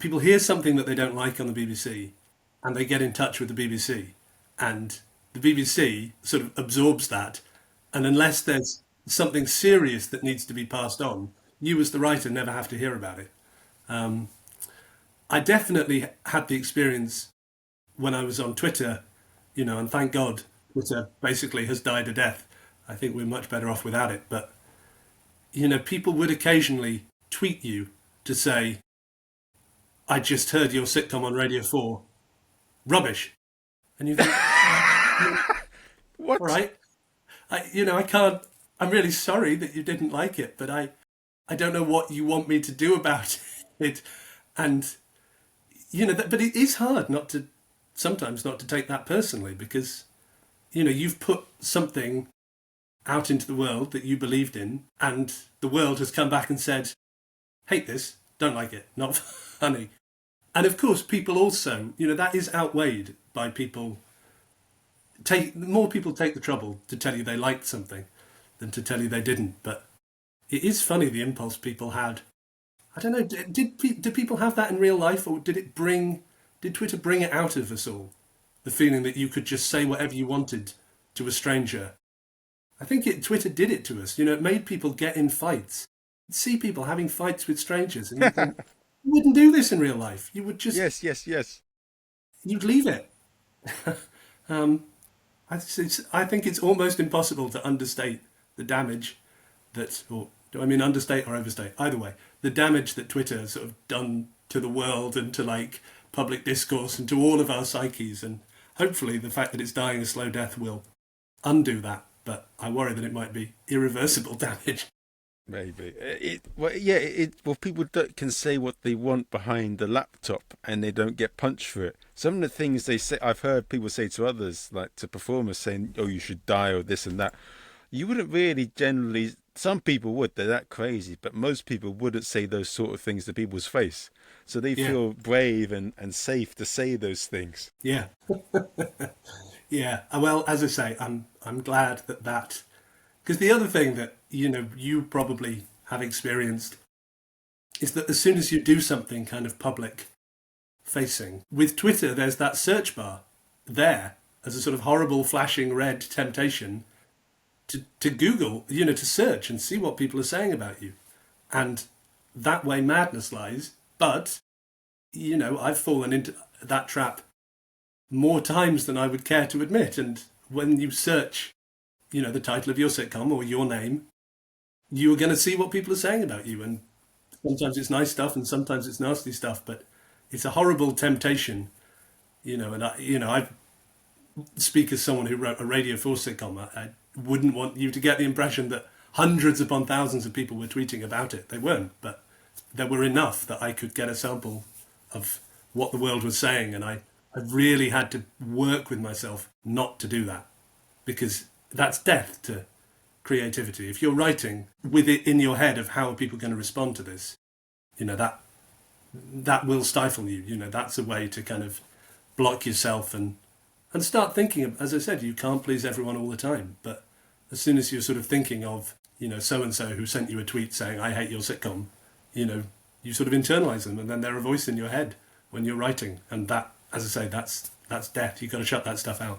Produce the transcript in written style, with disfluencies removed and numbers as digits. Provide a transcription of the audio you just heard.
people hear something that they don't like on the BBC and they get in touch with the BBC, and the BBC sort of absorbs that, and unless there's something serious that needs to be passed on, you as the writer never have to hear about it. I definitely had the experience when I was on Twitter, and thank God Twitter basically has died a death. I think we're much better off without it. But, people would occasionally tweet you to say, I just heard your sitcom on Radio 4. Rubbish. And you think, What? all right, I can't, I'm really sorry that you didn't like it, but I don't know what you want me to do about it. And, but it is hard sometimes not to take that personally, because, you've put something out into the world that you believed in, and the world has come back and said, hate this, don't like it, not funny. And of course, people also, that is outweighed by more people take the trouble to tell you they liked something than to tell you they didn't. But it is funny, the impulse people had. I don't know, did people have that in real life, or did Twitter bring it out of us all? The feeling that you could just say whatever you wanted to a stranger. I think Twitter did it to us. It made people get in fights. You'd see people having fights with strangers, and you think, you wouldn't do this in real life. You would just... Yes. You'd leave it. I think it's almost impossible to understate the damage or do I mean understate or overstate? Either way, the damage that Twitter has sort of done to the world and to public discourse and to all of our psyches. And hopefully the fact that it's dying a slow death will undo that. But I worry that it might be irreversible damage. Maybe. People can say what they want behind the laptop and they don't get punched for it. Some of the things they say, I've heard people say to others, like to performers, saying, oh, you should die or this and that. You wouldn't really generally, some people would, they're that crazy, but most people wouldn't say those sort of things to people's face. So they feel brave and safe to say those things. Yeah. Yeah. Well, as I say, I'm glad that... Because the other thing that, you probably have experienced is that as soon as you do something kind of public facing, with Twitter, there's that search bar there as a sort of horrible flashing red temptation to Google, to search and see what people are saying about you. And that way madness lies. But, I've fallen into that trap more times than I would care to admit. And when you search, the title of your sitcom or your name, you are going to see what people are saying about you. And sometimes it's nice stuff and sometimes it's nasty stuff, but it's a horrible temptation, and I speak as someone who wrote a Radio 4 sitcom. I wouldn't want you to get the impression that hundreds upon thousands of people were tweeting about it. They weren't, but there were enough that I could get a sample of what the world was saying. And I really had to work with myself not to do that, because that's death to creativity. If you're writing with it in your head of how are people going to respond to this, that will stifle you. That's a way to kind of block yourself and start thinking of, as I said, you can't please everyone all the time. But as soon as you're sort of thinking of, so-and-so who sent you a tweet saying, I hate your sitcom, you sort of internalize them, and then they're a voice in your head when you're writing. And that, as I say, that's death. You've got to shut that stuff out.